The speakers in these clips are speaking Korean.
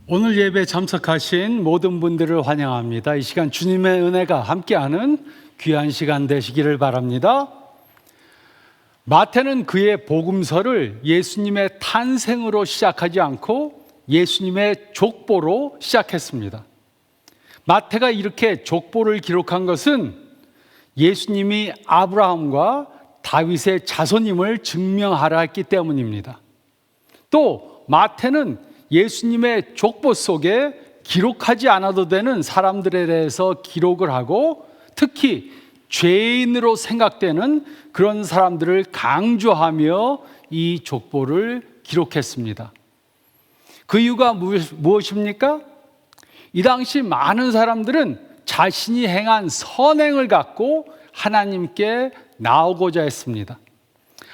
오늘 예배에 참석하신 모든 분들을 환영합니다. 이 시간 주님의 은혜가 함께하는 귀한 시간 되시기를 바랍니다. 마태는 그의 복음서를 예수님의 탄생으로 시작하지 않고 예수님의 족보로 시작했습니다. 마태가 이렇게 족보를 기록한 것은 예수님이 아브라함과 다윗의 자손임을 증명하려 했기 때문입니다. 또 마태는 예수님의 족보 속에 기록하지 않아도 되는 사람들에 대해서 기록을 하고 특히 죄인으로 생각되는 그런 사람들을 강조하며 이 족보를 기록했습니다. 그 이유가 무엇입니까? 이 당시 많은 사람들은 자신이 행한 선행을 갖고 하나님께 나오고자 했습니다.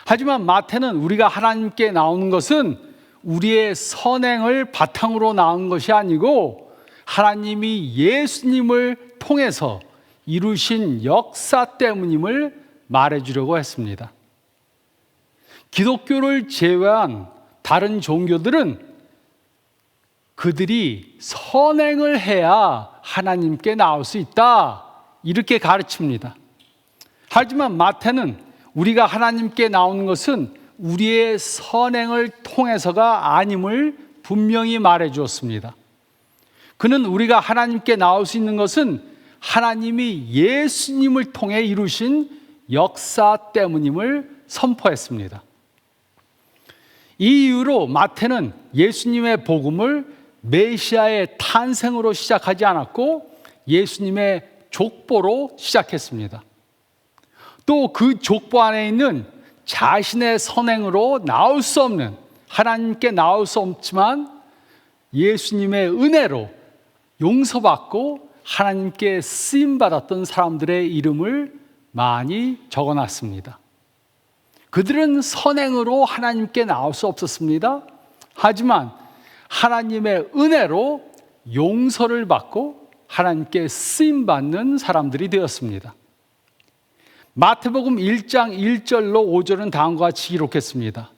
하지만 마태는 우리가 하나님께 나오는 것은 우리의 선행을 바탕으로 나온 것이 아니고 하나님이 예수님을 통해서 이루신 역사 때문임을 말해주려고 했습니다. 기독교를 제외한 다른 종교들은 그들이 선행을 해야 하나님께 나올 수 있다, 이렇게 가르칩니다. 하지만 마태는 우리가 하나님께 나오는 것은 우리의 선행을 통해서가 아님을 분명히 말해 주었습니다. 그는 우리가 하나님께 나올 수 있는 것은 하나님이 예수님을 통해 이루신 역사 때문임을 선포했습니다. 이 이유로 마태는 예수님의 복음을 메시아의 탄생으로 시작하지 않았고 예수님의 족보로 시작했습니다. 또 그 족보 안에 있는 자신의 선행으로 나올 수 없는, 하나님께 나올 수 없지만 예수님의 은혜로 용서받고 하나님께 쓰임받았던 사람들의 이름을 많이 적어놨습니다. 그들은 선행으로 하나님께 나올 수 없었습니다. 하지만 하나님의 은혜로 용서를 받고 하나님께 쓰임받는 사람들이 되었습니다. 마태복음 1장 1절로 5절은 다음과 같이 기록했습니다.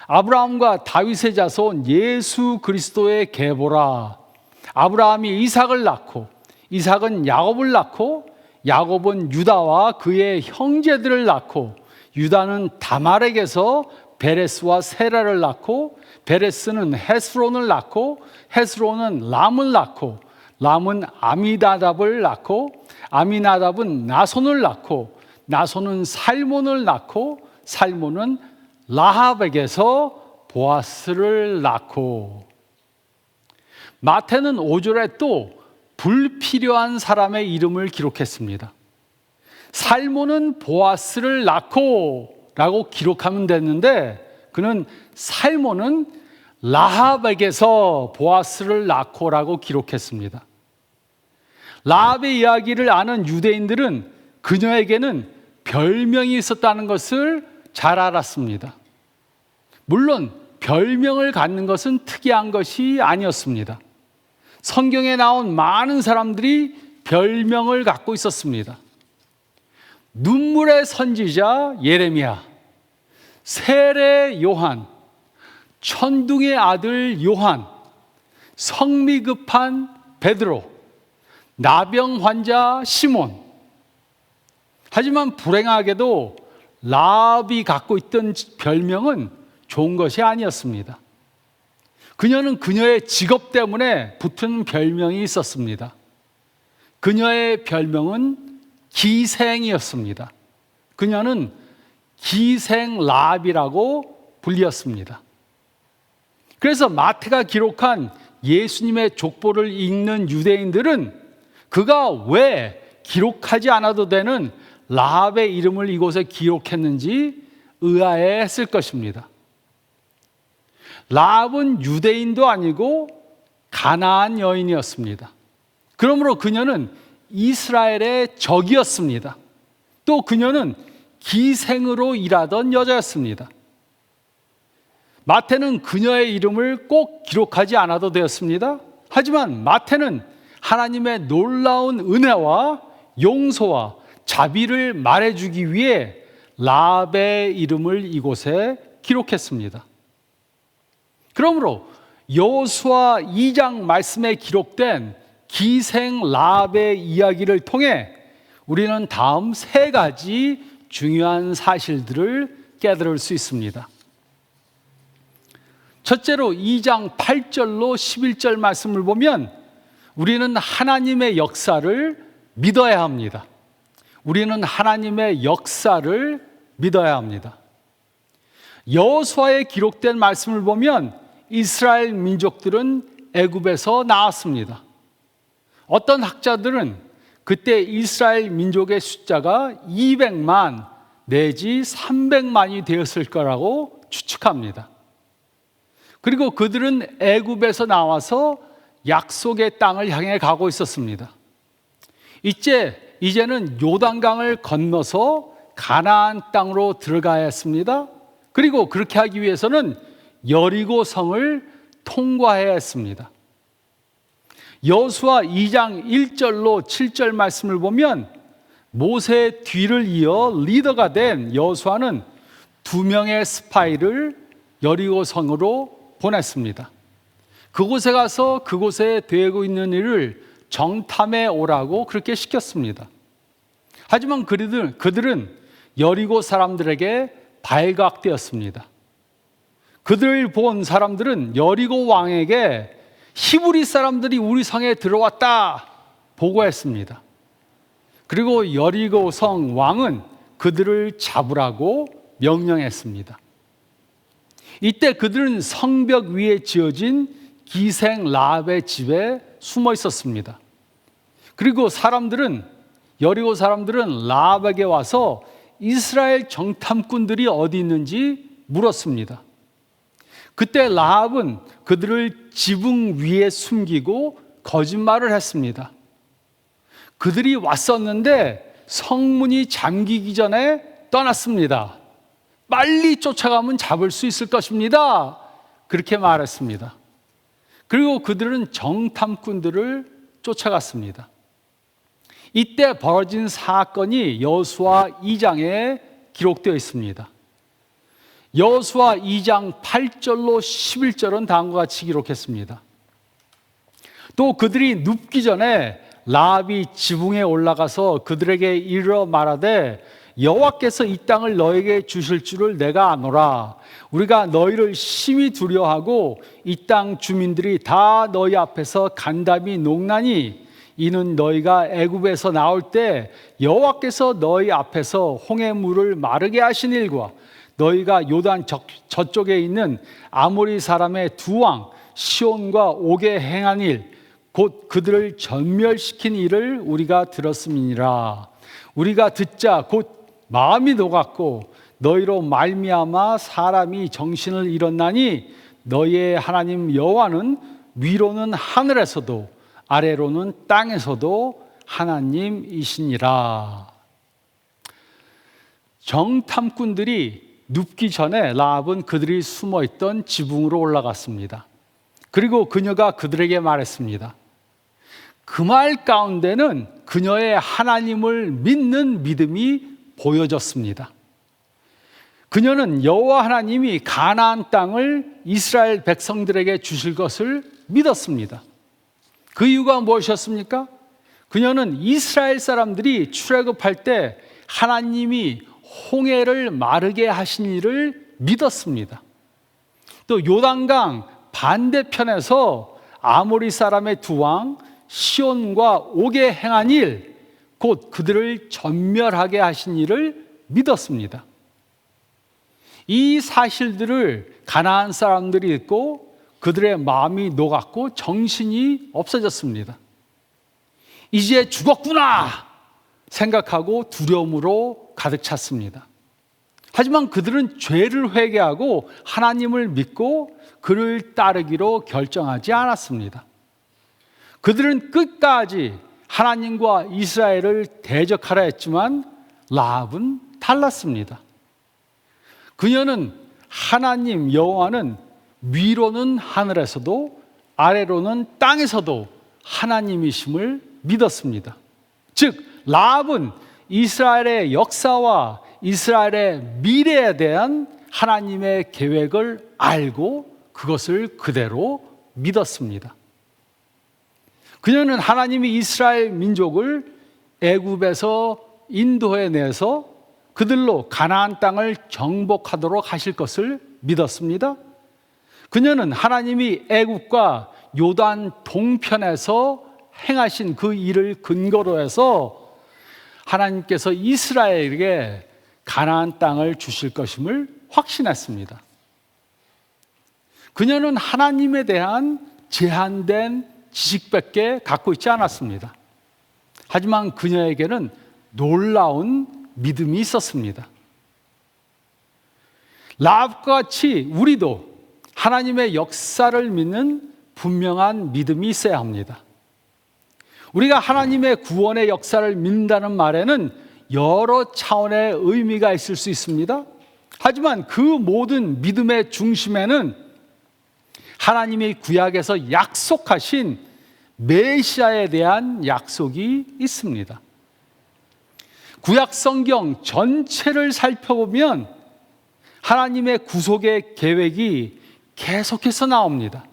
아브라함과 다윗의 자손 예수 그리스도의 계보라. 아브라함이 이삭을 낳고 이삭은 야곱을 낳고 야곱은 유다와 그의 형제들을 낳고 유다는 다말에게서 베레스와 세라를 낳고 베레스는 헤스론을 낳고 헤스론은 람을 낳고 람은 아미나답을 낳고 아미나답은 나손을 낳고 나손은 살몬을 낳고 살몬은 라합에게서 보아스를 낳고. 마태는 5절에 또 불필요한 사람의 이름을 기록했습니다. 살몬은 보아스를 낳고 라고 기록하면 됐는데 그는 살몬은 라합에게서 보아스를 낳고 라고 기록했습니다. 라합의 이야기를 아는 유대인들은 그녀에게는 별명이 있었다는 것을 잘 알았습니다. 물론 별명을 갖는 것은 특이한 것이 아니었습니다. 성경에 나온 많은 사람들이 별명을 갖고 있었습니다. 눈물의 선지자 예레미야, 세례 요한, 천둥의 아들 요한, 성미 급한 베드로, 나병 환자 시몬. 하지만 불행하게도 라합이 갖고 있던 별명은 좋은 것이 아니었습니다. 그녀는 그녀의 직업 때문에 붙은 별명이 있었습니다. 그녀의 별명은 기생이었습니다. 그녀는 기생 라합이라고 불렸습니다. 그래서 마태가 기록한 예수님의 족보를 읽는 유대인들은 그가 왜 기록하지 않아도 되는 라합의 이름을 이곳에 기록했는지 의아해했을 것입니다. 라합은 유대인도 아니고 가나안 여인이었습니다. 그러므로 그녀는 이스라엘의 적이었습니다. 또 그녀는 기생으로 일하던 여자였습니다. 마태는 그녀의 이름을 꼭 기록하지 않아도 되었습니다. 하지만 마태는 하나님의 놀라운 은혜와 용서와 자비를 말해주기 위해 라합의 이름을 이곳에 기록했습니다. 그러므로 여호수아 2장 말씀에 기록된 기생 라합의 이야기를 통해 우리는 다음 세 가지 중요한 사실들을 깨달을 수 있습니다. 첫째로 2장 8절로 11절 말씀을 보면 우리는 하나님의 역사를 믿어야 합니다. 우리는 하나님의 역사를 믿어야 합니다. 여호수아에 기록된 말씀을 보면 이스라엘 민족들은 애굽에서 나왔습니다. 어떤 학자들은 그때 이스라엘 민족의 숫자가 200만 내지 300만이 되었을 거라고 추측합니다. 그리고 그들은 애굽에서 나와서 약속의 땅을 향해 가고 있었습니다. 이제는 요단강을 건너서 가나안 땅으로 들어가야 했습니다. 그리고 그렇게 하기 위해서는 여리고 성을 통과해야 했습니다. 여호수아 2장 1절로 7절 말씀을 보면 모세의 뒤를 이어 리더가 된 여호수아는 2명의 스파이를 여리고 성으로 보냈습니다. 그곳에 가서 그곳에 되고 있는 일을 정탐해 오라고 그렇게 시켰습니다. 하지만 그들은 여리고 사람들에게 발각되었습니다. 그들을 본 사람들은 여리고 왕에게 히브리 사람들이 우리 성에 들어왔다 보고했습니다. 그리고 여리고 성 왕은 그들을 잡으라고 명령했습니다. 이때 그들은 성벽 위에 지어진 기생 라합의 집에 숨어 있었습니다. 그리고 여리고 사람들은 라합에게 와서 이스라엘 정탐꾼들이 어디 있는지 물었습니다. 그때 라합은 그들을 지붕 위에 숨기고 거짓말을 했습니다. 그들이 왔었는데 성문이 잠기기 전에 떠났습니다. 빨리 쫓아가면 잡을 수 있을 것입니다. 그렇게 말했습니다. 그리고 그들은 정탐꾼들을 쫓아갔습니다. 이때 벌어진 사건이 여호수아 2장에 기록되어 있습니다. 여호수아 2장 8절로 11절은 다음과 같이 기록했습니다. 또 그들이 눕기 전에 라합이 지붕에 올라가서 그들에게 이르러 말하되 여호와께서 이 땅을 너에게 주실 줄을 내가 아노라. 우리가 너희를 심히 두려워하고 이 땅 주민들이 다 너희 앞에서 간담이 녹나니 이는 너희가 애굽에서 나올 때 여호와께서 너희 앞에서 홍해 물을 마르게 하신 일과 너희가 요단 저쪽에 있는 아모리 사람의 두 왕 시온과 옥에 행한 일 곧 그들을 전멸시킨 일을 우리가 들었음이니라. 우리가 듣자 곧 마음이 녹았고 너희로 말미암아 사람이 정신을 잃었나니 너희의 하나님 여호와는 위로는 하늘에서도 아래로는 땅에서도 하나님이시니라. 정탐꾼들이 눕기 전에 라합은 그들이 숨어있던 지붕으로 올라갔습니다. 그리고 그녀가 그들에게 말했습니다. 그 말 가운데는 그녀의 하나님을 믿는 믿음이 보여졌습니다. 그녀는 여호와 하나님이 가나안 땅을 이스라엘 백성들에게 주실 것을 믿었습니다. 그 이유가 무엇이었습니까? 그녀는 이스라엘 사람들이 출애굽할 때 하나님이 홍해를 마르게 하신 일을 믿었습니다. 또 요단강 반대편에서 아모리 사람의 두 왕 시온과 옥에 행한 일, 곧 그들을 전멸하게 하신 일을 믿었습니다. 이 사실들을 가나안 사람들이 듣고 그들의 마음이 녹았고 정신이 없어졌습니다. 이제 죽었구나 생각하고 두려움으로 가득 찼습니다. 하지만 그들은 죄를 회개하고 하나님을 믿고 그를 따르기로 결정하지 않았습니다. 그들은 끝까지 하나님과 이스라엘을 대적하라 했지만 라합은 달랐습니다. 그녀는 하나님 여호와는 위로는 하늘에서도 아래로는 땅에서도 하나님이심을 믿었습니다. 즉 라합은 이스라엘의 역사와 이스라엘의 미래에 대한 하나님의 계획을 알고 그것을 그대로 믿었습니다. 그녀는 하나님이 이스라엘 민족을 애굽에서 인도해내서 그들로 가나안 땅을 정복하도록 하실 것을 믿었습니다. 그녀는 하나님이 애굽과 요단 동편에서 행하신 그 일을 근거로 해서 하나님께서 이스라엘에게 가나안 땅을 주실 것임을 확신했습니다. 그녀는 하나님에 대한 제한된 지식밖에 갖고 있지 않았습니다. 하지만 그녀에게는 놀라운 믿음이 있었습니다. 라합과 같이 우리도 하나님의 역사를 믿는 분명한 믿음이 있어야 합니다. 우리가 하나님의 구원의 역사를 믿는다는 말에는 여러 차원의 의미가 있을 수 있습니다. 하지만 그 모든 믿음의 중심에는 하나님이 구약에서 약속하신 메시아에 대한 약속이 있습니다. 구약 성경 전체를 살펴보면 하나님의 구속의 계획이 계속해서 나옵니다.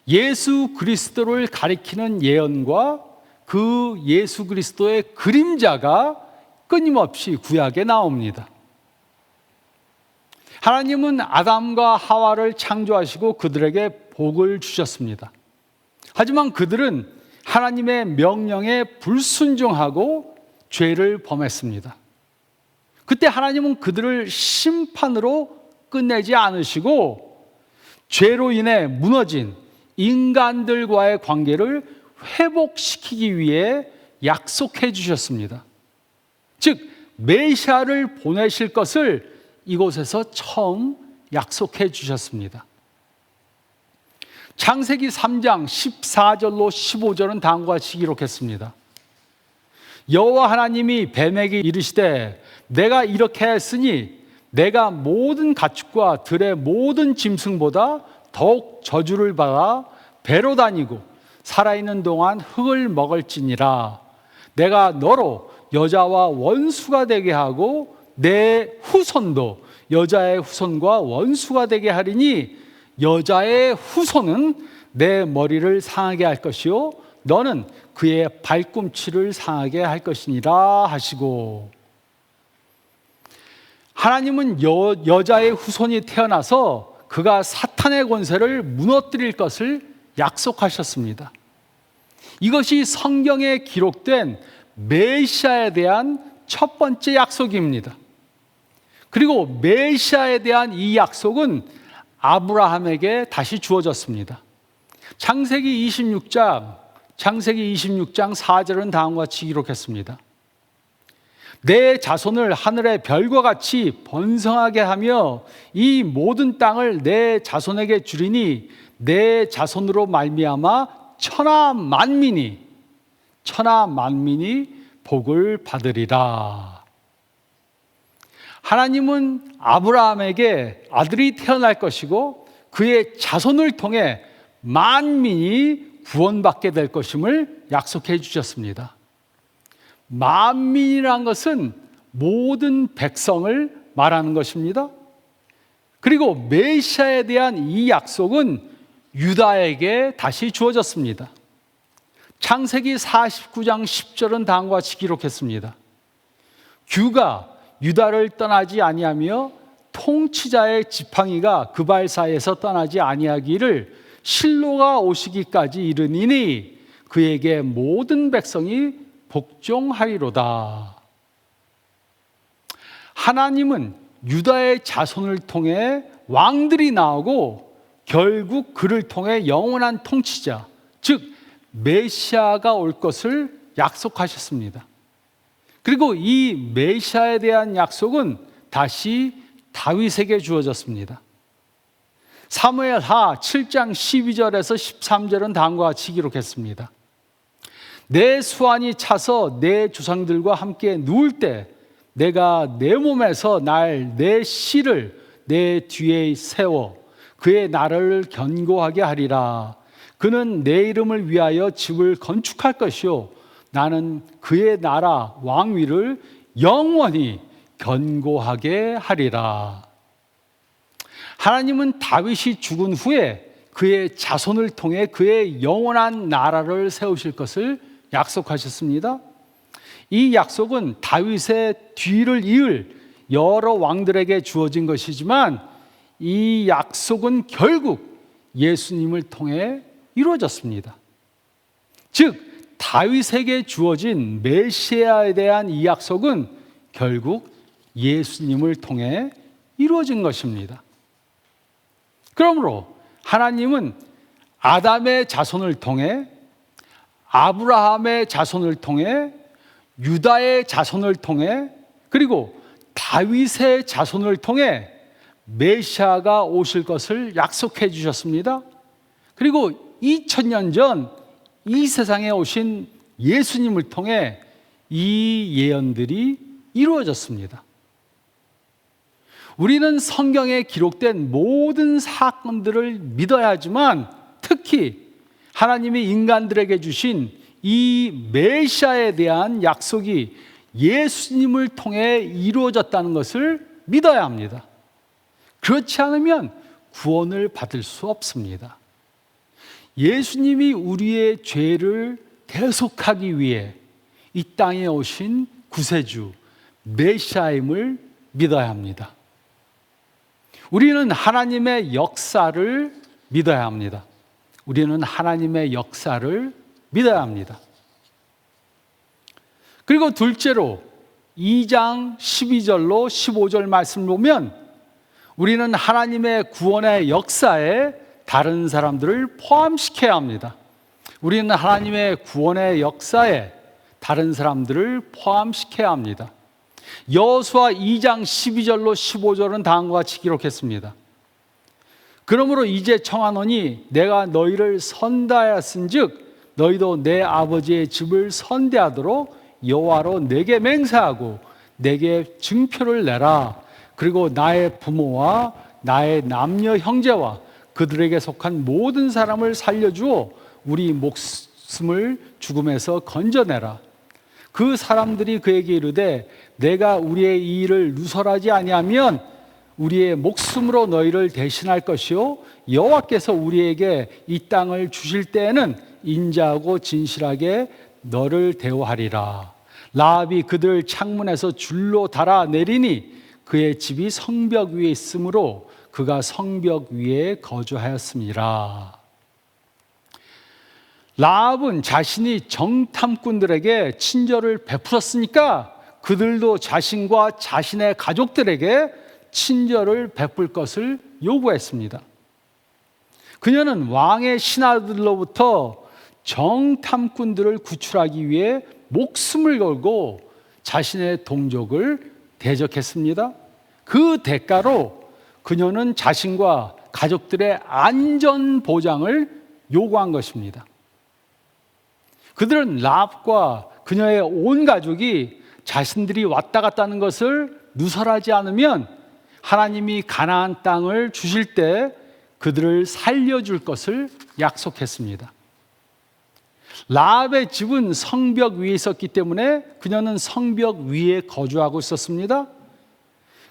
예수 그리스도를 가리키는 예언과 그 예수 그리스도의 그림자가 끊임없이 구약에 나옵니다. 하나님은 아담과 하와를 창조하시고 그들에게 복을 주셨습니다. 하지만 그들은 하나님의 명령에 불순종하고 죄를 범했습니다. 그때 하나님은 그들을 심판으로 끝내지 않으시고 죄로 인해 무너진 인간들과의 관계를 회복시키기 위해 약속해 주셨습니다. 즉 메시아를 보내실 것을 이곳에서 처음 약속해 주셨습니다. 창세기 3장 14절로 15절은 다음과 같이 기록했습니다. 여호와 하나님이 뱀에게 이르시되 내가 이렇게 했으니 내가 모든 가축과 들의 모든 짐승보다 더욱 저주를 받아 배로 다니고 살아있는 동안 흙을 먹을지니라. 내가 너로 여자와 원수가 되게 하고 내 후손도 여자의 후손과 원수가 되게 하리니 여자의 후손은 내 머리를 상하게 할 것이요 너는 그의 발꿈치를 상하게 할 것이니라 하시고, 하나님은 여자의 후손이 태어나서 그가 사탄의 권세를 무너뜨릴 것을 약속하셨습니다. 이것이 성경에 기록된 메시아에 대한 첫 번째 약속입니다. 그리고 메시아에 대한 이 약속은 아브라함에게 다시 주어졌습니다. 창세기 26장 4절은 다음과 같이 기록했습니다. 내 자손을 하늘의 별과 같이 번성하게 하며 이 모든 땅을 내 자손에게 주리니 내 자손으로 말미암아 천하 만민이 복을 받으리라. 하나님은 아브라함에게 아들이 태어날 것이고 그의 자손을 통해 만민이 구원받게 될 것임을 약속해 주셨습니다. 만민이란 것은 모든 백성을 말하는 것입니다. 그리고 메시아에 대한 이 약속은 유다에게 다시 주어졌습니다. 창세기 49장 10절은 다음과 같이 기록했습니다. 규가 유다를 떠나지 아니하며 통치자의 지팡이가 그 발 사이에서 떠나지 아니하기를 실로가 오시기까지 이르니니 그에게 모든 백성이 복종하리로다. 하나님은 유다의 자손을 통해 왕들이 나오고 결국 그를 통해 영원한 통치자, 즉 메시아가 올 것을 약속하셨습니다. 그리고 이 메시아에 대한 약속은 다시 다윗에게 주어졌습니다. 사무엘하 7장 12절에서 13절은 다음과 같이 기록했습니다. 내 수완이 차서 내 조상들과 함께 누울 때 내가 내 몸에서 내 씨를 내 뒤에 세워 그의 나라를 견고하게 하리라. 그는 내 이름을 위하여 집을 건축할 것이요 나는 그의 나라 왕위를 영원히 견고하게 하리라. 하나님은 다윗이 죽은 후에 그의 자손을 통해 그의 영원한 나라를 세우실 것을 약속하셨습니다. 이 약속은 다윗의 뒤를 이을 여러 왕들에게 주어진 것이지만 이 약속은 결국 예수님을 통해 이루어졌습니다. 즉 다윗에게 주어진 메시아에 대한 이 약속은 결국 예수님을 통해 이루어진 것입니다. 그러므로 하나님은 아담의 자손을 통해, 아브라함의 자손을 통해, 유다의 자손을 통해, 그리고 다윗의 자손을 통해 메시아가 오실 것을 약속해 주셨습니다. 그리고 2000년 전 이 세상에 오신 예수님을 통해 이 예언들이 이루어졌습니다. 우리는 성경에 기록된 모든 사건들을 믿어야 하지만 특히 하나님이 인간들에게 주신 이 메시아에 대한 약속이 예수님을 통해 이루어졌다는 것을 믿어야 합니다. 그렇지 않으면 구원을 받을 수 없습니다. 예수님이 우리의 죄를 대속하기 위해 이 땅에 오신 구세주 메시아임을 믿어야 합니다. 우리는 하나님의 역사를 믿어야 합니다. 우리는 하나님의 역사를 믿어야 합니다. 그리고 둘째로 2장 12절로 15절 말씀을 보면 우리는 하나님의 구원의 역사에 다른 사람들을 포함시켜야 합니다. 우리는 하나님의 구원의 역사에 다른 사람들을 포함시켜야 합니다. 여호수아 2장 12절로 15절은 다음과 같이 기록했습니다. 그러므로 이제 청하노니 내가 너희를 선대하였은즉 너희도 내 아버지의 집을 선대하도록 여호와로 내게 맹세하고 내게 증표를 내라. 그리고 나의 부모와 나의 남녀 형제와 그들에게 속한 모든 사람을 살려주어 우리 목숨을 죽음에서 건져내라. 그 사람들이 그에게 이르되 내가 우리의 이 일을 누설하지 아니하면 우리의 목숨으로 너희를 대신할 것이요 여호와께서 우리에게 이 땅을 주실 때에는 인자하고 진실하게 너를 대우하리라. 라합이 그들 창문에서 줄로 달아 내리니 그의 집이 성벽 위에 있으므로 그가 성벽 위에 거주하였습니다. 라합은 자신이 정탐꾼들에게 친절을 베풀었으니까 그들도 자신과 자신의 가족들에게 친절을 베풀 것을 요구했습니다. 그녀는 왕의 신하들로부터 정탐꾼들을 구출하기 위해 목숨을 걸고 자신의 동족을 대적했습니다. 그 대가로 그녀는 자신과 가족들의 안전 보장을 요구한 것입니다. 그들은 라합과 그녀의 온 가족이 자신들이 왔다 갔다 하는 것을 누설하지 않으면 하나님이 가나안 땅을 주실 때 그들을 살려줄 것을 약속했습니다. 라합의 집은 성벽 위에 있었기 때문에 그녀는 성벽 위에 거주하고 있었습니다.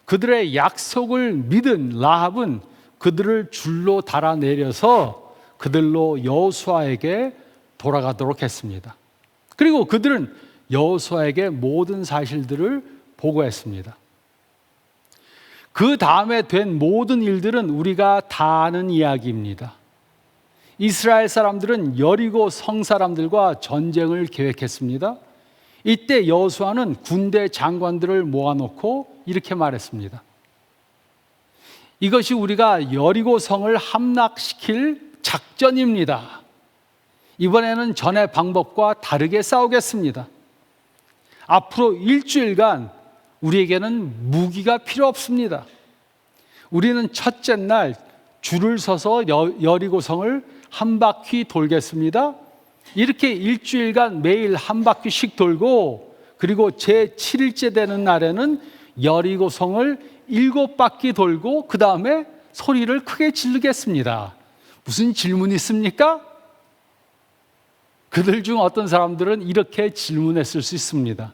그들의 약속을 믿은 라합은 그들을 줄로 달아내려서 그들로 여호수아에게 돌아가도록 했습니다. 그리고 그들은 여호수아에게 모든 사실들을 보고했습니다. 그 다음에 된 모든 일들은 우리가 다 아는 이야기입니다. 이스라엘 사람들은 여리고 성 사람들과 전쟁을 계획했습니다. 이때 여호수아는 군대 장관들을 모아놓고 이렇게 말했습니다. 이것이 우리가 여리고 성을 함락시킬 작전입니다. 이번에는 전의 방법과 다르게 싸우겠습니다. 앞으로 일주일간 우리에게는 무기가 필요 없습니다. 우리는 첫째 날 줄을 서서 여리고 성을 한 바퀴 돌겠습니다. 이렇게 일주일간 매일 한 바퀴씩 돌고 그리고 제 7일째 되는 날에는 여리고 성을 7바퀴 돌고 그 다음에 소리를 크게 지르겠습니다. 무슨 질문 있습니까? 그들 중 어떤 사람들은 이렇게 질문했을 수 있습니다.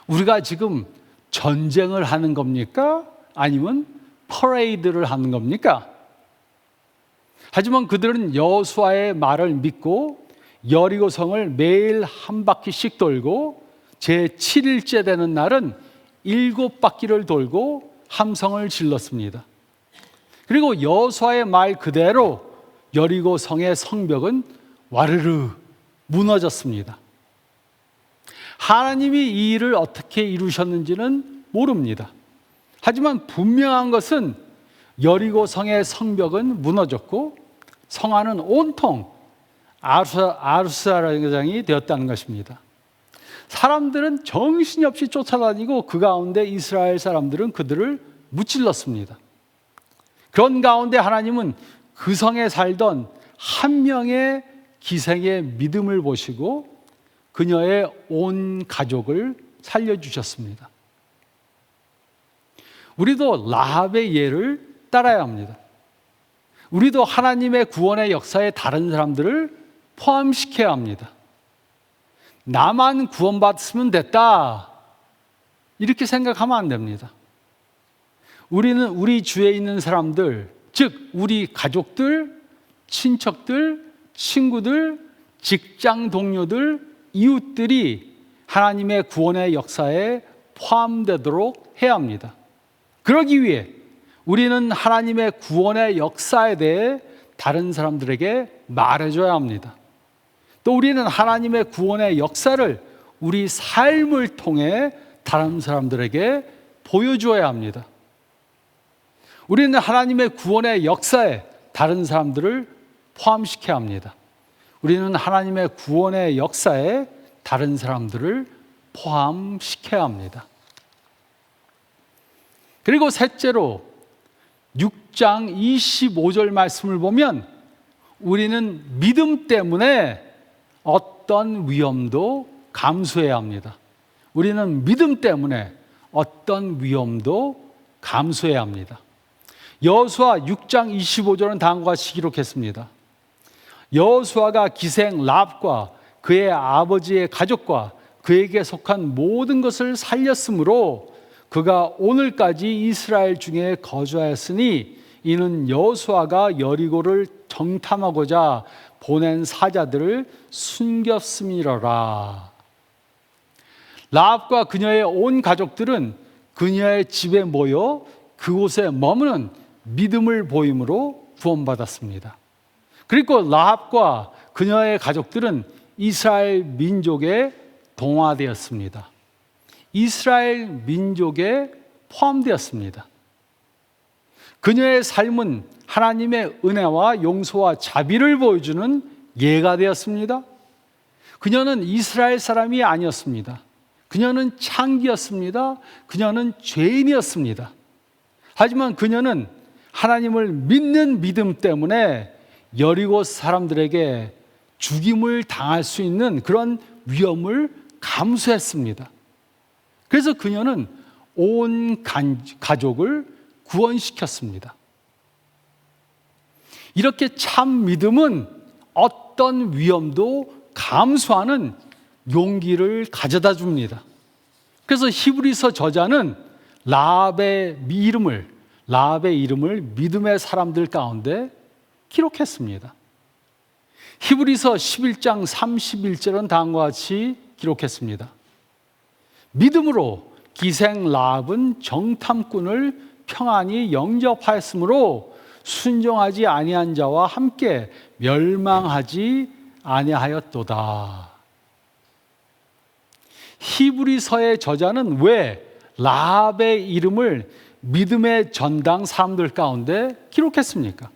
우리가 지금 전쟁을 하는 겁니까? 아니면 퍼레이드를 하는 겁니까? 하지만 그들은 여호수아의 말을 믿고 여리고성을 매일 한 바퀴씩 돌고 제7일째 되는 날은 7바퀴를 돌고 함성을 질렀습니다. 그리고 여호수아의 말 그대로 여리고성의 성벽은 와르르 무너졌습니다. 하나님이 이 일을 어떻게 이루셨는지는 모릅니다. 하지만 분명한 것은 여리고성의 성벽은 무너졌고 성 안은 온통 아수라장이 되었다는 것입니다. 사람들은 정신이 없이 쫓아다니고 그 가운데 이스라엘 사람들은 그들을 무찔렀습니다. 그런 가운데 하나님은 그 성에 살던 한 명의 기생의 믿음을 보시고 그녀의 온 가족을 살려주셨습니다. 우리도 라합의 예를 따라야 합니다. 우리도 하나님의 구원의 역사에 다른 사람들을 포함시켜야 합니다. 나만 구원받으면 됐다, 이렇게 생각하면 안 됩니다. 우리는 우리 주위에 있는 사람들, 즉 우리 가족들, 친척들, 친구들, 직장 동료들, 이웃들이 하나님의 구원의 역사에 포함되도록 해야 합니다. 그러기 위해 우리는 하나님의 구원의 역사에 대해 다른 사람들에게 말해줘야 합니다. 또 우리는 하나님의 구원의 역사를 우리 삶을 통해 다른 사람들에게 보여주어야 합니다. 우리는 하나님의 구원의 역사에 다른 사람들을 포함시켜야 합니다. 우리는 하나님의 구원의 역사에 다른 사람들을 포함시켜야 합니다. 그리고 셋째로 6장 25절 말씀을 보면 우리는 믿음 때문에 어떤 위험도 감수해야 합니다. 우리는 믿음 때문에 어떤 위험도 감수해야 합니다. 여호수아 6장 25절은 다음과 같이 기록했습니다. 여호수아가 기생 랍과 그의 아버지의 가족과 그에게 속한 모든 것을 살렸으므로 그가 오늘까지 이스라엘 중에 거주하였으니 이는 여호수아가 여리고를 정탐하고자 보낸 사자들을 숨겼음이로라. 라합과 그녀의 온 가족들은 그녀의 집에 모여 그곳에 머무는 믿음을 보임으로 구원받았습니다. 그리고 라합과 그녀의 가족들은 이스라엘 민족에 동화되었습니다. 이스라엘 민족에 포함되었습니다. 그녀의 삶은 하나님의 은혜와 용서와 자비를 보여주는 예가 되었습니다. 그녀는 이스라엘 사람이 아니었습니다. 그녀는 창기였습니다. 그녀는 죄인이었습니다. 하지만 그녀는 하나님을 믿는 믿음 때문에 여리고 사람들에게 죽임을 당할 수 있는 그런 위험을 감수했습니다. 그래서 그녀는 온 가족을 구원시켰습니다. 이렇게 참 믿음은 어떤 위험도 감수하는 용기를 가져다 줍니다. 그래서 히브리서 저자는 라합의 이름을 믿음의 사람들 가운데 기록했습니다. 히브리서 11장 31절은 다음과 같이 기록했습니다. 믿음으로 기생 라합은 정탐꾼을 평안히 영접하였으므로 순종하지 아니한 자와 함께 멸망하지 아니하였도다. 히브리서의 저자는 왜 라합의 이름을 믿음의 전당 사람들 가운데 기록했습니까?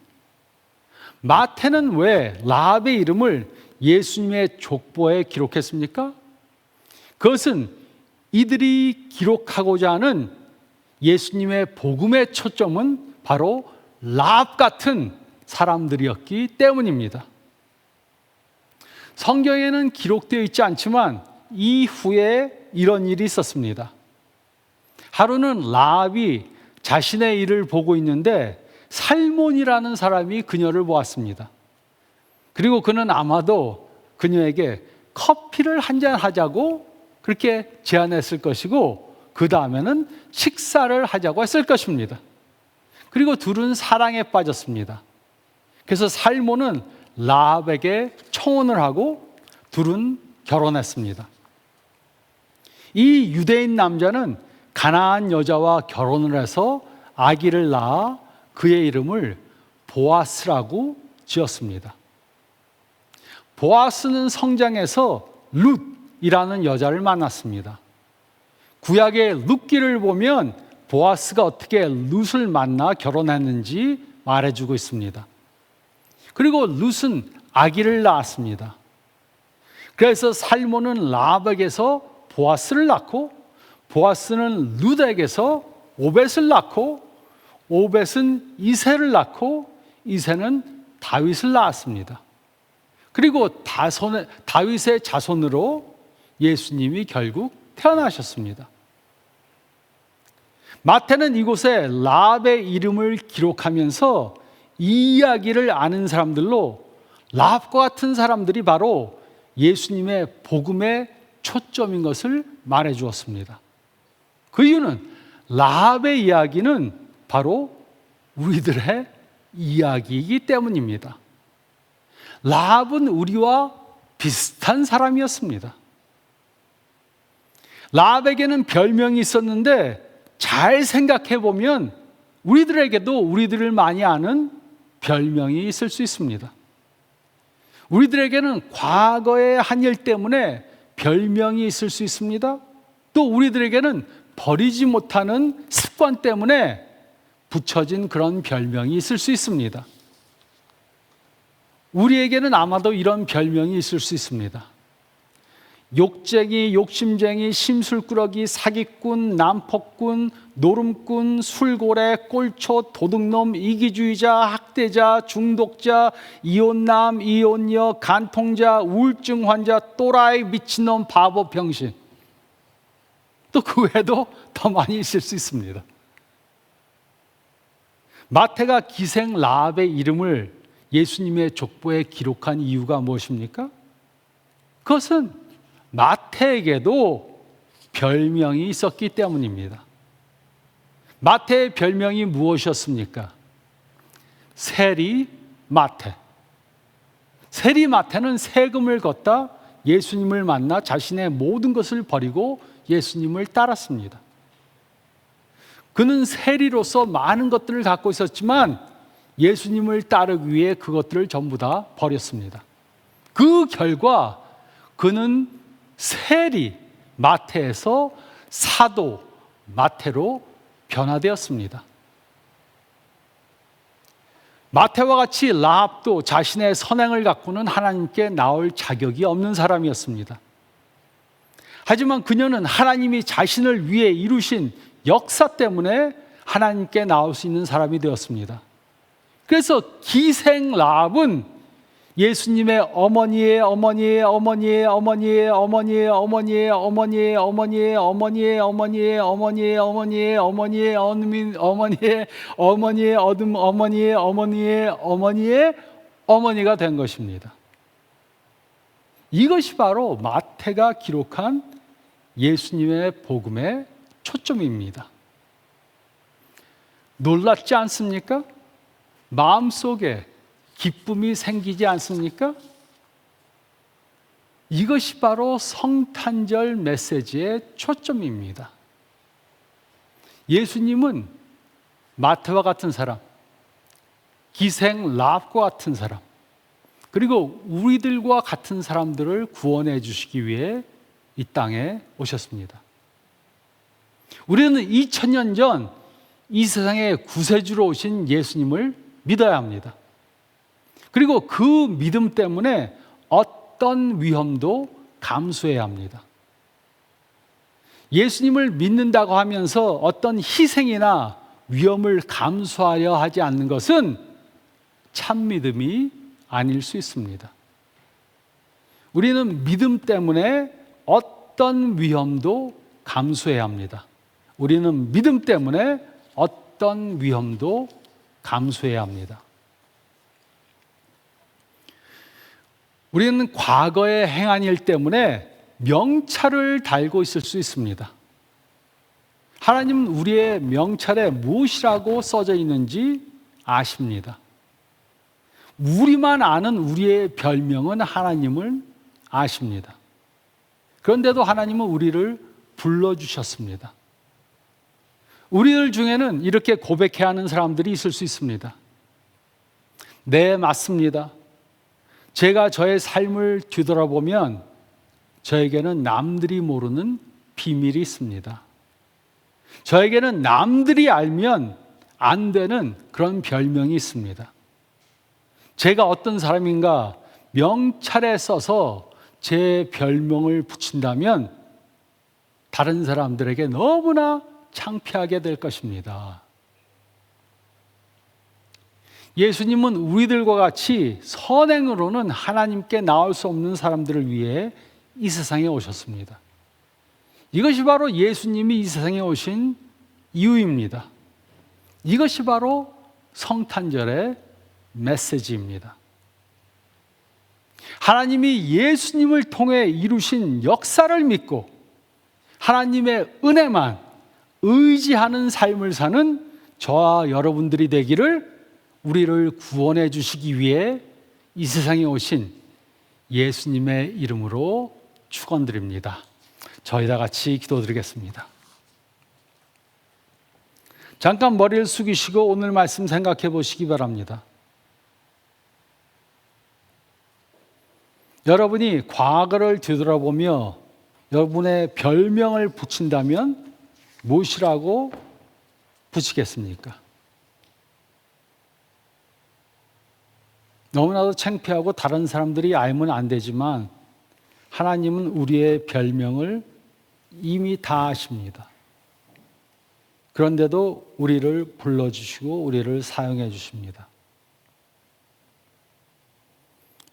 마태는 왜 라합의 이름을 예수님의 족보에 기록했습니까? 그것은 이들이 기록하고자 하는 예수님의 복음의 초점은 바로 라합 같은 사람들이었기 때문입니다. 성경에는 기록되어 있지 않지만 이후에 이런 일이 있었습니다. 하루는 라합이 자신의 일을 보고 있는데 살몬이라는 사람이 그녀를 보았습니다. 그리고 그는 아마도 그녀에게 커피를 한잔 하자고 그렇게 제안했을 것이고 그 다음에는 식사를 하자고 했을 것입니다. 그리고 둘은 사랑에 빠졌습니다. 그래서 살몬은 라합에게 청혼을 하고 둘은 결혼했습니다. 이 유대인 남자는 가나안 여자와 결혼을 해서 아기를 낳아 그의 이름을 보아스라고 지었습니다. 보아스는 성장해서 룻이라는 여자를 만났습니다. 구약의 룻기를 보면 보아스가 어떻게 룻을 만나 결혼했는지 말해주고 있습니다. 그리고 룻은 아기를 낳았습니다. 그래서 살몬은 라합에게서 보아스를 낳고, 보아스는 룻에게서 오벳을 낳고, 오벳은 이새를 낳고, 이새는 다윗을 낳았습니다. 그리고 다윗의 자손으로 예수님이 결국 태어나셨습니다. 마태는 이곳에 라합의 이름을 기록하면서 이 이야기를 아는 사람들로 라합과 같은 사람들이 바로 예수님의 복음의 초점인 것을 말해 주었습니다. 그 이유는 라합의 이야기는 바로 우리들의 이야기이기 때문입니다. 라합은 우리와 비슷한 사람이었습니다. 라합에게는 별명이 있었는데 잘 생각해 보면 우리들에게도 우리들을 많이 아는 별명이 있을 수 있습니다. 우리들에게는 과거의 한 일 때문에 별명이 있을 수 있습니다. 또 우리들에게는 버리지 못하는 습관 때문에 붙여진 그런 별명이 있을 수 있습니다. 우리에게는 아마도 이런 별명이 있을 수 있습니다. 욕쟁이, 욕심쟁이, 심술꾸러기, 사기꾼, 난폭꾼, 노름꾼, 술고래, 꼴초, 도둑놈, 이기주의자, 학대자, 중독자, 이혼남, 이혼녀, 간통자, 우울증 환자, 또라이, 미친놈, 바보, 병신. 또 그 외에도 더 많이 있을 수 있습니다. 마태가 기생 라합의 이름을 예수님의 족보에 기록한 이유가 무엇입니까? 그것은 마태에게도 별명이 있었기 때문입니다. 마태의 별명이 무엇이었습니까? 세리 마태. 세리 마태는 세금을 걷다 예수님을 만나 자신의 모든 것을 버리고 예수님을 따랐습니다. 그는 세리로서 많은 것들을 갖고 있었지만 예수님을 따르기 위해 그것들을 전부 다 버렸습니다. 그 결과 그는 세리 마태에서 사도 마태로 변화되었습니다. 마태와 같이 라합도 자신의 선행을 갖고는 하나님께 나올 자격이 없는 사람이었습니다. 하지만 그녀는 하나님이 자신을 위해 이루신 역사 때문에 하나님께 나올 수 있는 사람이 되었습니다. 그래서 기생 라합은 예수님의 어머니의 어머니의 어머니의 어머니의 어머니의 어머니의 어머니의 어머니의 어머니의 어머니의 어머니의 어머니의 어머니의 어머니의 어머니의 어둠 어머니의 어머니의 어머니의 어머니가 된 것입니다. 이것이 바로 마태가 기록한 예수님의 복음의 초점입니다. 놀랍지 않습니까? 마음속에 기쁨이 생기지 않습니까? 이것이 바로 성탄절 메시지의 초점입니다. 예수님은 마태와 같은 사람, 기생 라합과 같은 사람, 그리고 우리들과 같은 사람들을 구원해 주시기 위해 이 땅에 오셨습니다. 우리는 2000년 전 이 세상의 구세주로 오신 예수님을 믿어야 합니다. 그리고 그 믿음 때문에 어떤 위험도 감수해야 합니다. 예수님을 믿는다고 하면서 어떤 희생이나 위험을 감수하려 하지 않는 것은 참 믿음이 아닐 수 있습니다. 우리는 믿음 때문에 어떤 위험도 감수해야 합니다. 우리는 믿음 때문에 어떤 위험도 감수해야 합니다. 우리는 과거에 행한 일 때문에 명찰을 달고 있을 수 있습니다. 하나님은 우리의 명찰에 무엇이라고 써져 있는지 아십니다. 우리만 아는 우리의 별명은 하나님을 아십니다. 그런데도 하나님은 우리를 불러주셨습니다. 우리들 중에는 이렇게 고백해야 하는 사람들이 있을 수 있습니다. 네, 맞습니다. 제가 저의 삶을 뒤돌아보면 저에게는 남들이 모르는 비밀이 있습니다. 저에게는 남들이 알면 안 되는 그런 별명이 있습니다. 제가 어떤 사람인가 명찰에 써서 제 별명을 붙인다면 다른 사람들에게 너무나 창피하게 될 것입니다. 예수님은 우리들과 같이 선행으로는 하나님께 나올 수 없는 사람들을 위해 이 세상에 오셨습니다. 이것이 바로 예수님이 이 세상에 오신 이유입니다. 이것이 바로 성탄절의 메시지입니다. 하나님이 예수님을 통해 이루신 역사를 믿고 하나님의 은혜만 의지하는 삶을 사는 저와 여러분들이 되기를 우리를 구원해 주시기 위해 이 세상에 오신 예수님의 이름으로 축원드립니다. 저희 다 같이 기도드리겠습니다. 잠깐 머리를 숙이시고 오늘 말씀 생각해 보시기 바랍니다. 여러분이 과거를 뒤돌아보며 여러분의 별명을 붙인다면 무엇이라고 붙이겠습니까? 너무나도 창피하고 다른 사람들이 알면 안 되지만 하나님은 우리의 별명을 이미 다 아십니다. 그런데도 우리를 불러주시고 우리를 사용해 주십니다.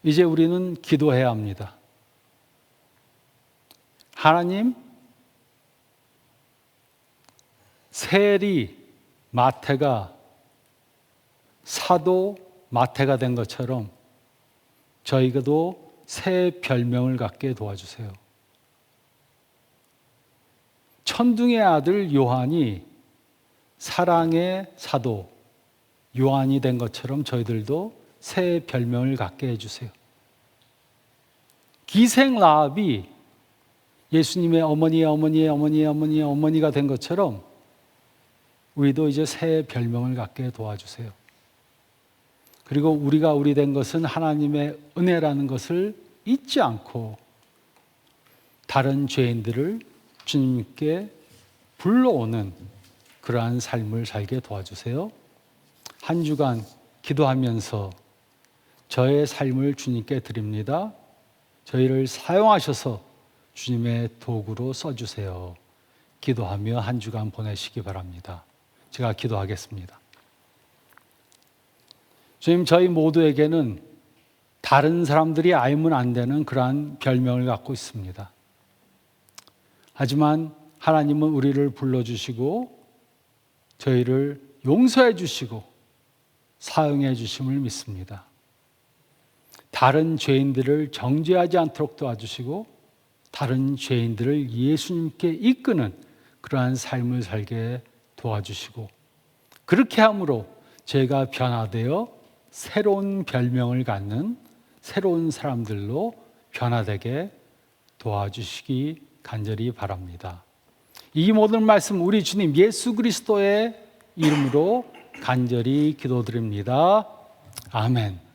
이제 우리는 기도해야 합니다. 하나님, 세리 마태가 사도 마태가 된 것처럼 저희가도 새 별명을 갖게 도와주세요. 천둥의 아들 요한이 사랑의 사도 요한이 된 것처럼 저희들도 새 별명을 갖게 해주세요. 기생 라합이 예수님의 어머니가 된 것처럼 우리도 이제 새 별명을 갖게 도와주세요. 그리고 우리가 우리 된 것은 하나님의 은혜라는 것을 잊지 않고 다른 죄인들을 주님께 불러오는 그러한 삶을 살게 도와주세요. 한 주간 기도하면서 저의 삶을 주님께 드립니다. 저희를 사용하셔서 주님의 도구로 써주세요. 기도하며 한 주간 보내시기 바랍니다. 제가 기도하겠습니다. 주님, 저희 모두에게는 다른 사람들이 알면 안 되는 그러한 별명을 갖고 있습니다. 하지만 하나님은 우리를 불러주시고 저희를 용서해 주시고 사용해 주심을 믿습니다. 다른 죄인들을 정죄하지 않도록 도와주시고 다른 죄인들을 예수님께 이끄는 그러한 삶을 살게 도와주시고 그렇게 함으로 제가 변화되어 새로운 별명을 갖는 새로운 사람들로 변화되게 도와주시기 간절히 바랍니다. 이 모든 말씀 우리 주님 예수 그리스도의 이름으로 간절히 기도드립니다. 아멘.